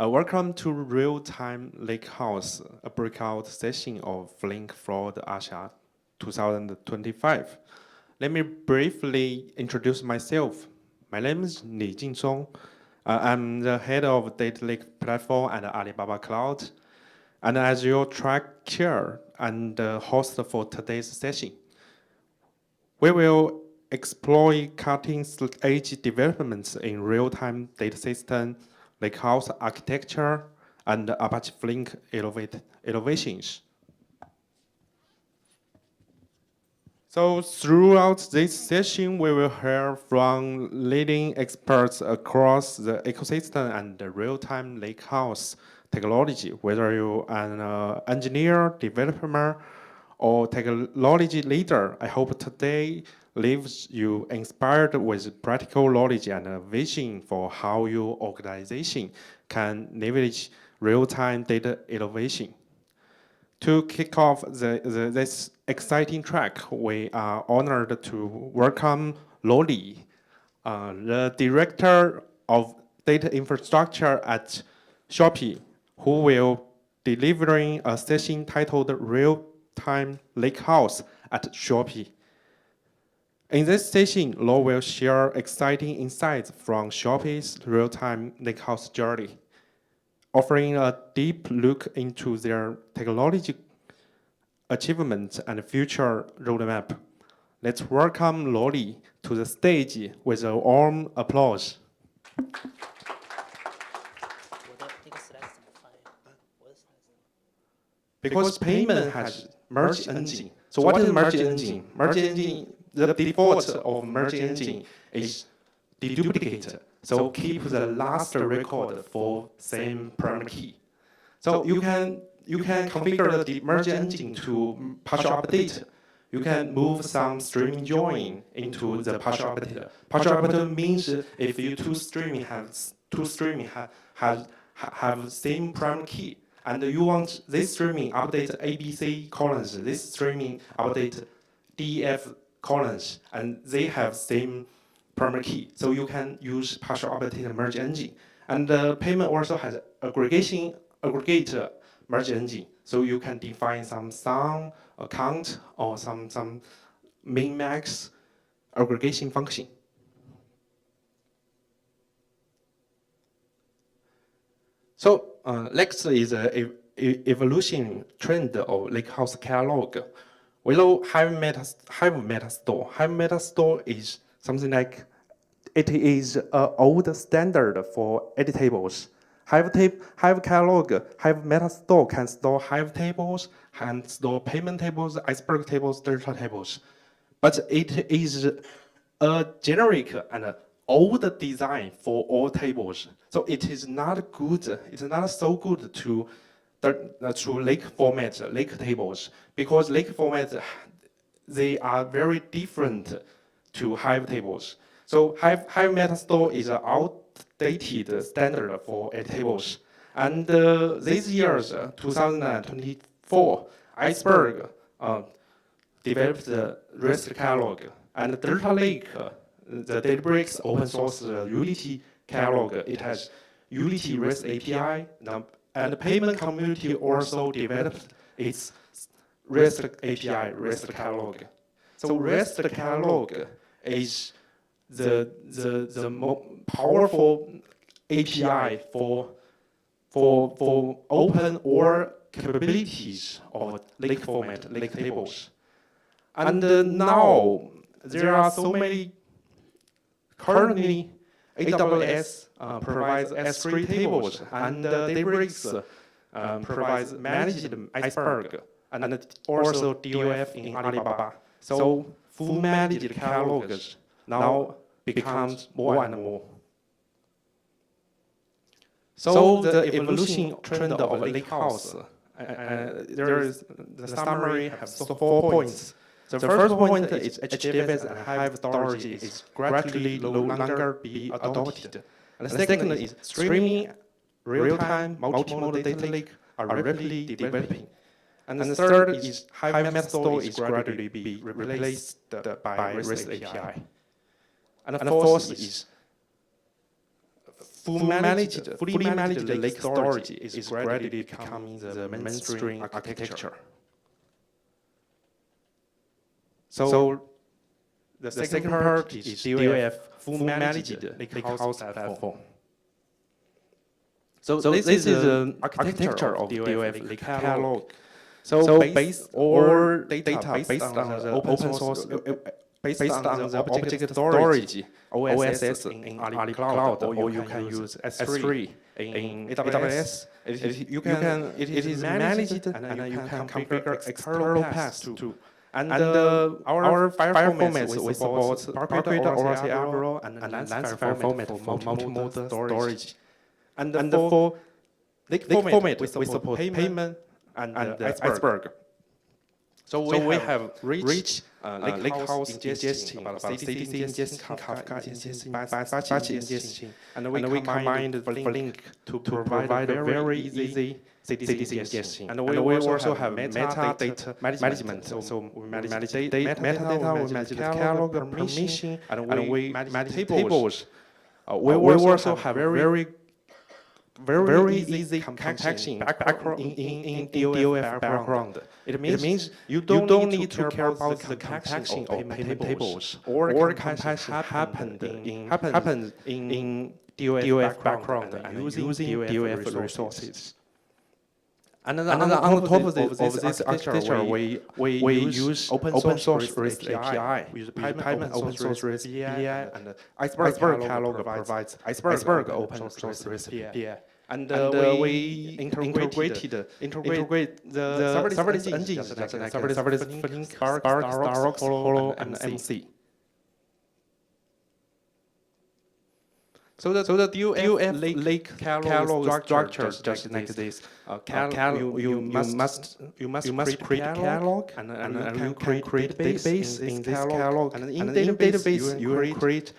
Welcome to Real-Time Lakehouse, a breakout session of Flink Forward Asia 2025. Let me briefly introduce myself. My name is Jingsong. I'm the head of Data Lake Platform at Alibaba Cloud, and as your track chair and host for today's session. We will explore cutting-edge developments in real-time data system, Lakehouse architecture, and Apache Flink innovations. So throughout this session, we will hear from leading experts across the ecosystem and the real-time Lakehouse technology, whether you're an engineer, developer, or technology leader. I hope today leaves you inspired with practical knowledge and a vision for how your organization can leverage real-time data innovation. To kick off this exciting track, we are honored to welcome Loli, the Director of Data Infrastructure at Shopee, who will delivering a session titled Real-Time Lakehouse at Shopee. In this session, Lo will share exciting insights from Shopee's real-time Lakehouse journey, offering a deep look into their technology achievements and future roadmap. Let's welcome Loli to the stage with a warm applause. Because payment has merge engine. So what is merge engine? Merge engine, the default of merge engine is deduplicate. So keep the last record for same primary key. So you can configure the merge engine to partial update. You can move some streaming join into the partial update. Partial update means if you two streaming have same primary key, and you want this streaming update ABC columns, this streaming update DF columns, and they have same primary key. So you can use partial update merge engine. And the payment also has aggregate merge engine. So you can define some sum, count, or some min-max aggregation function. So next is an evolution trend of Lakehouse catalog. We know Hive Meta Store. Hive Meta Store is something like it is an old standard for edit tables. Hive catalog, Hive Meta Store can store Hive tables, can store payment tables, Iceberg tables, delta tables. But it is a generic and old design for all tables. So it is not good, it's not so good to Lake format, Lake tables, because Lake format, they are very different to Hive tables. So Hive Metastore is an outdated standard for edit tables. And these years, 2024, Iceberg developed the RESTCatalog, and Delta Lake, the Databricks open source Unity catalog, it has Unity REST API, and the payment community also developed its REST API, RESTCatalog. So RESTCatalog is the more powerful API for open or capabilities of lake format, lake tables. And now there are so many. Currently, AWS provides S3 tables, and Databricks provides managed Iceberg, and also DOF in Alibaba. So full managed catalogs now becomes more and more. So the evolution trend of Lakehouse, there is the summary has 4 points. The first point is HDFS and Hive storage is gradually no longer be adopted. And the second is streaming, real-time, multimodal data lake are rapidly developing. And the third is Hive Metastore is gradually be replaced by REST API. And the fourth fully managed lake storage is gradually becoming the mainstream architecture. So the second part is DOF full managed Lakehouse platform. So this is the architecture of DOF LakeCatalog. So based all data based on the open source, based on the object storage, OSS in Alibaba Cloud, or you can use S3 in AWS. It is managed, and you can configure external paths too. And our file formats, we support Parquet, ORC Agro, and Lance file format for multimodal storage. And for Lake format, we support Paimon and Iceberg. So we have rich Lakehouse ingestion, CDC ingestion, Kafka ingestion, batch ingestion, and we combined Flink to provide a very easy CDC ingestion. And we also have metadata management. So we manage metadata, we manage the catalog permission, and we manage tables. We also have very easy compaction in DOF background. It means you don't need to care about the compaction of payment tables, or compaction happens in DOF background and using DOF resources. And on top of this architecture, we use open source REST API. We use Paimon open source REST API, and Iceberg catalog provides Iceberg open source REST API. And we integrate the serverless engines like serverless Flink, StarRocks, Holo, and MC. So the DOF LakeCatalog structure is just like this. You must create a catalog, and you can create database in this catalog, and in database you create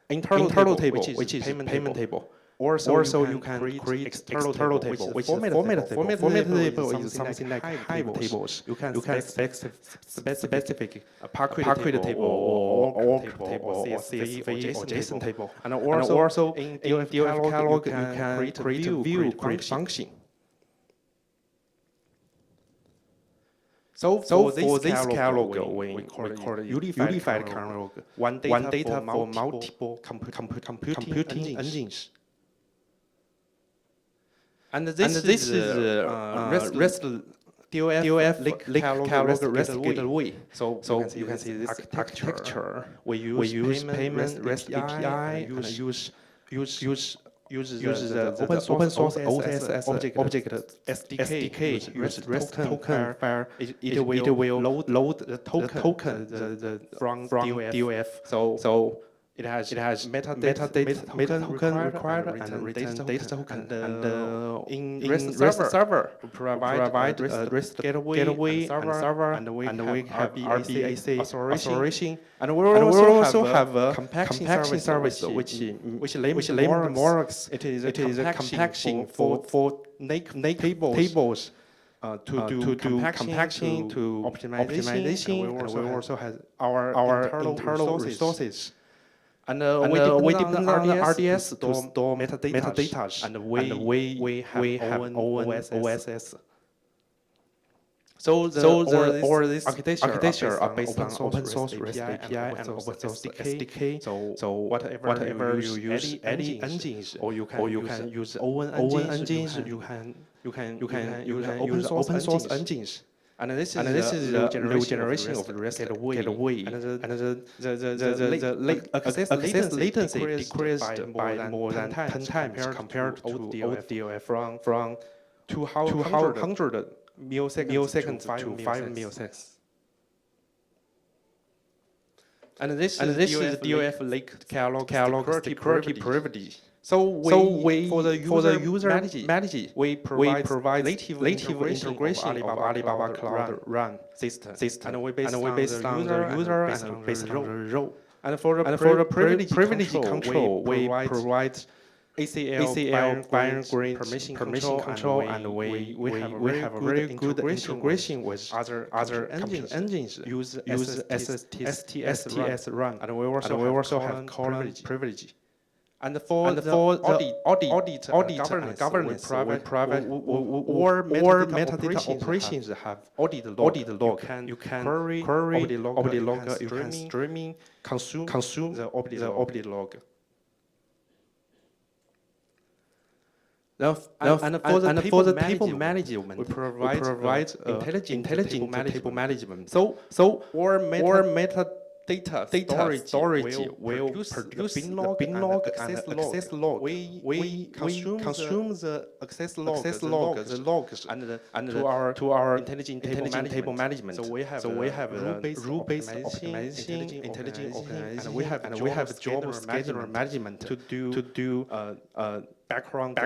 internal table, which is payment table. Also you can create external table, which is format table. Format table is something like Hive tables. You can specific Parquet table, or org table, or CSV, or JSON table. And also in DOF catalog, you can create a view, create function. So for this catalog, we call it unified catalog. One data for multiple computing engines. And this is REST DOF LakeCatalog REST gateway. So you can see this architecture. We use Paimon REST API, and use the open source OSS object SDK. Use REST token where it will load the token from DOF. So it has metadata token required, and return data token. And in REST server, we provide REST gateway and server, and we have RBAC authorization, and we also have a compaction service, which named Morax. It is a compaction for tables. To do compaction, to optimization, and we also have our internal resources. And we depend on the RDS to store metadata, and we have own OSS. So all this architecture are based on open source REST API and open source SDK. So whatever you use any engines, or you can use own engines. You can use open source engines. And this is the new generation of the REST gateway. And the access latency decreased by more than 10 times compared to old DOF, from 200 milliseconds to 5 milliseconds. And this is DOF LakeCatalog security privilege. So for the user manage, we provide native integration of Alibaba Cloud Run system, and we based on the user and based on the role. And for the privilege control, we provide ACL binary permission control, and we have a very good integration with other engines. Use STS run, and we also have column privilege. And for the audit governance, private or metadata operations have audit log. You can query audit log. You can streaming consume the audit log. And for the table management, we provide intelligent table management. So or metadata storage will produce the bin log and access log. We consume the access logs and to our intelligent table management. So we have rule-based optimization, intelligent optimization, and we have job scheduler management to do background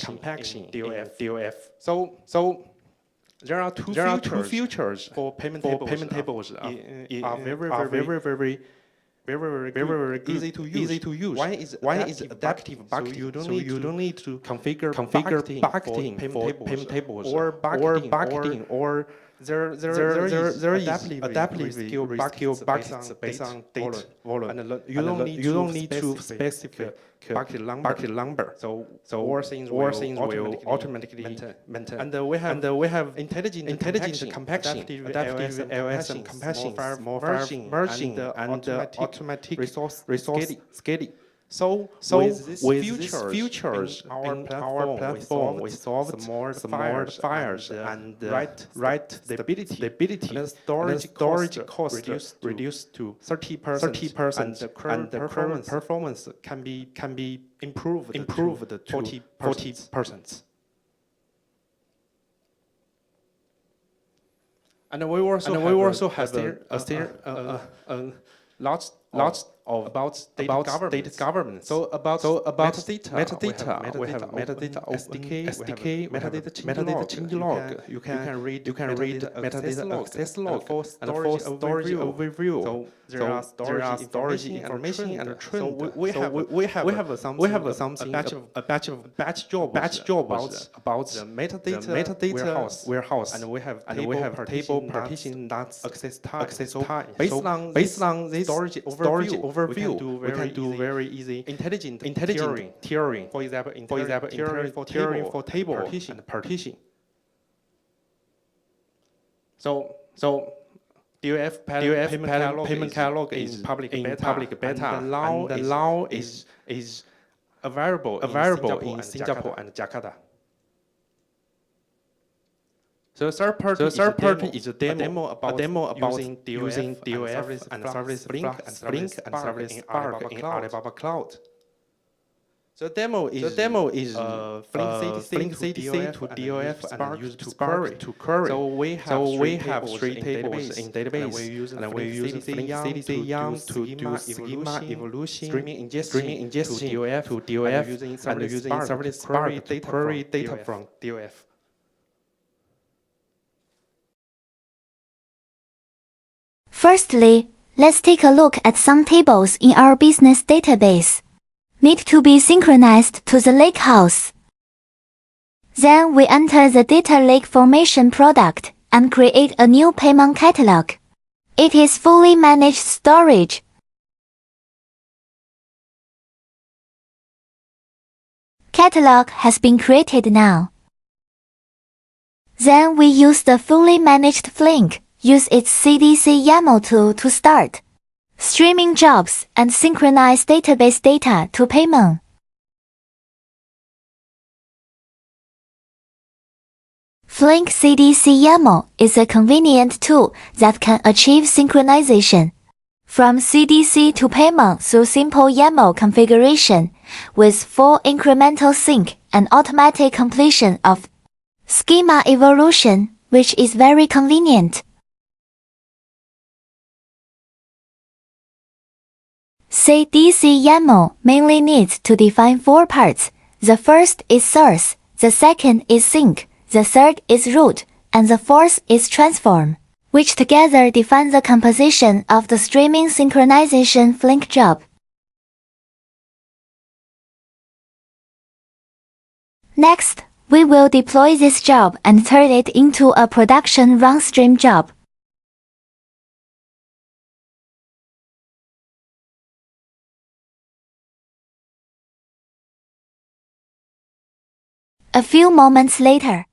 compaction in DOF. So there are two features for payment tables are very easy to use. One is adaptive bucketing, so you don't need to configure bucketing for payment tables or bucketing or there is adaptive skill buckets based on date volume, and you don't need to specify bucket number. So all things will automatically maintain. And we have intelligent compaction, adaptive LSM compaction, more merging, and automatic resource scaling. So with these features in our platform, we solve more fires and write stability and storage cost reduced to 30%, and the current performance can be improved to 40%. And we also have lots of about data governance. So about metadata, we have metadata SDK, metadata changelog. You can read metadata access log for storage overview. So there are storage information and trend. So we have something a batch job about the metadata warehouse, and we have table partition that's access time. So based on this storage overview, we can do very easy intelligent tiering. For example, tiering for table and partition. So DOF payment catalog is public beta, and now is available in Singapore and Jakarta. So third party is a demo about using DOF and service Flink and service Spark in Alibaba Cloud. So demo is Flink CDC to DOF and use Spark to query. So we have three tables in database, and we're using Flink CDC to do schema evolution, streaming ingestion to DOF, and using service Spark to query data from DOF. Firstly, let's take a look at some tables in our business database. Need to be synchronized to the Lakehouse. Then we enter the data lake formation product and create a new Paimon catalog. It is fully managed storage. Catalog has been created now. Then we use the fully managed Flink. Use its CDC YAML tool to start streaming jobs and synchronize database data to Paimon. Flink CDC YAML is a convenient tool that can achieve synchronization from CDC to Paimon through simple YAML configuration with full incremental sync and automatic completion of schema evolution, which is very convenient. CDC YAML mainly needs to define 4 parts. The first is source, the second is sync, the third is root, and the fourth is transform, which together define the composition of the streaming synchronization Flink job. Next, we will deploy this job and turn it into a production run stream job. a few moments later.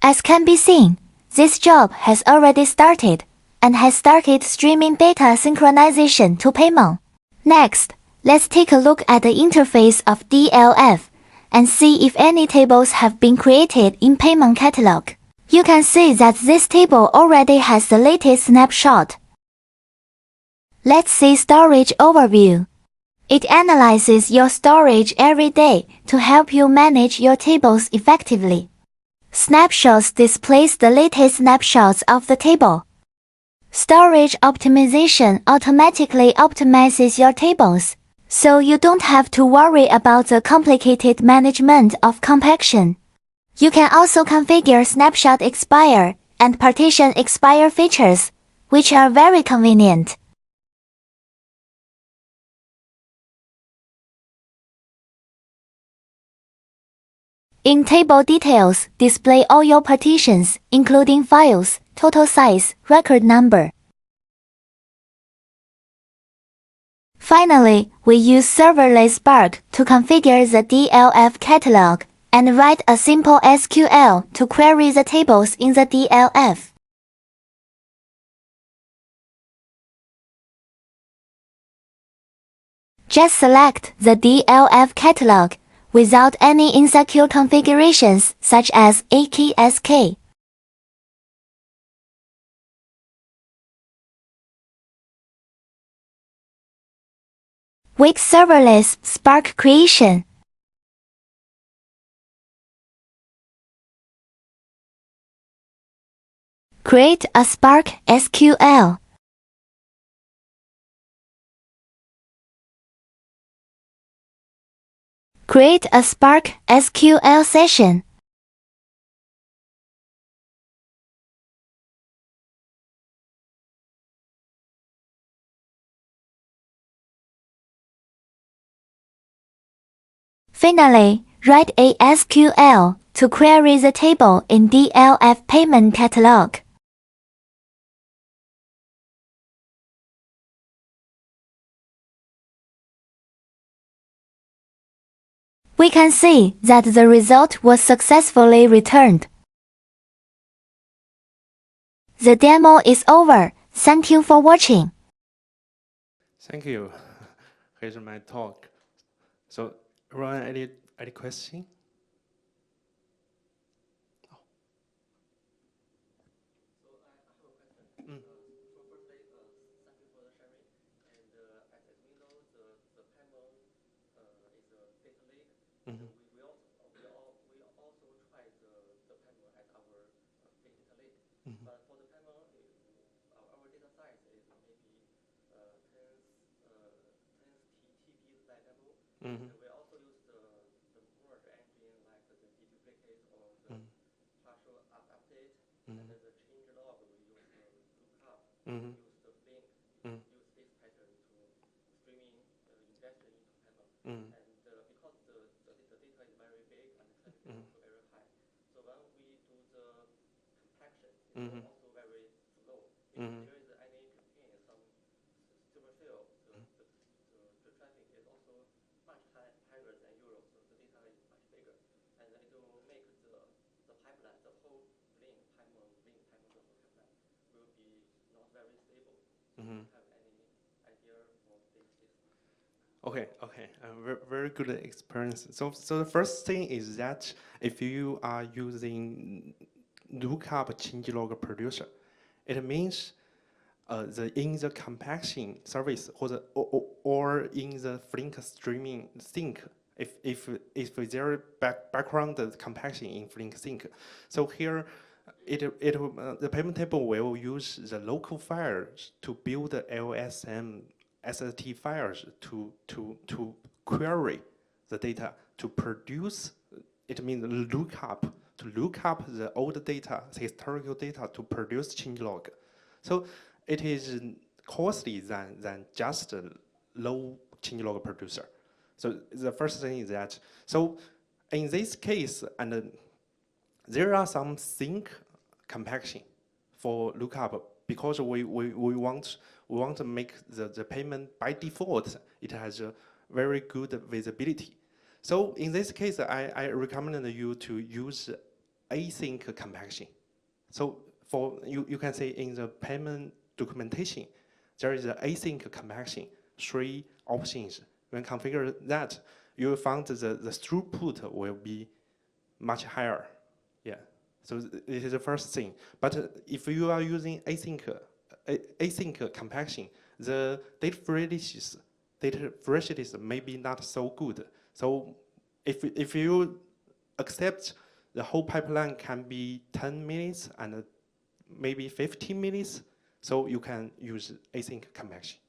As can be seen, this job has already started and has started streaming data synchronization to Paimon. Next, let's take a look at the interface of DLF and see if any tables have been created in Paimon catalog. You can see that this table already has the latest snapshot. Let's see Storage Overview. It analyzes your storage every day to help you manage your tables effectively. Snapshots displays the latest snapshots of the table. Storage Optimization automatically optimizes your tables, so you don't have to worry about the complicated management of compaction. You can also configure Snapshot Expire and Partition Expire features, which are very convenient. In Table Details, display all your partitions, including files, total size, record number. Finally, we use Serverless Spark to configure the DLF catalog and write a simple SQL to query the tables in the DLF. Just select the DLF catalog without any insecure configurations such as AKSK. With Serverless Spark creation. Create a Spark SQL. Create a Spark SQL session. Finally, write a SQL to query the table in DLF payment catalog. We can see that the result was successfully returned. The demo is over. Thank you for watching. Thank you. Here's my talk. So, Ron, any question? Mm-hmm. Mm-hmm. Mm-hmm. Mm-hmm. Mm-hmm. Mm-hmm. Mm-hmm. Mm-hmm. Mm-hmm. Okay, okay, very good experience. So the first thing is that if you are using lookup changelog producer, it means in the compaction service or in the Flink streaming sync, if there background compaction in Flink sync, so here the payment table will use the local files to build the LSM SST files to query the data to produce. It means look up the old data, historical data to produce changelog. So it is costly than just a low changelog producer. So the first thing is that, so in this case, and there are some sync compaction for lookup because we want to make the payment by default. It has a very good visibility. So in this case, I recommend you to use async compaction. So for you can see in the payment documentation, there is an async compaction, 3 options. When configure that, you will find the throughput will be much higher. Yeah. So this is the first thing. But if you are using async compaction, the data freshness may be not so good. So if you accept the whole pipeline can be 10 minutes and maybe 15 minutes, so you can use async compaction.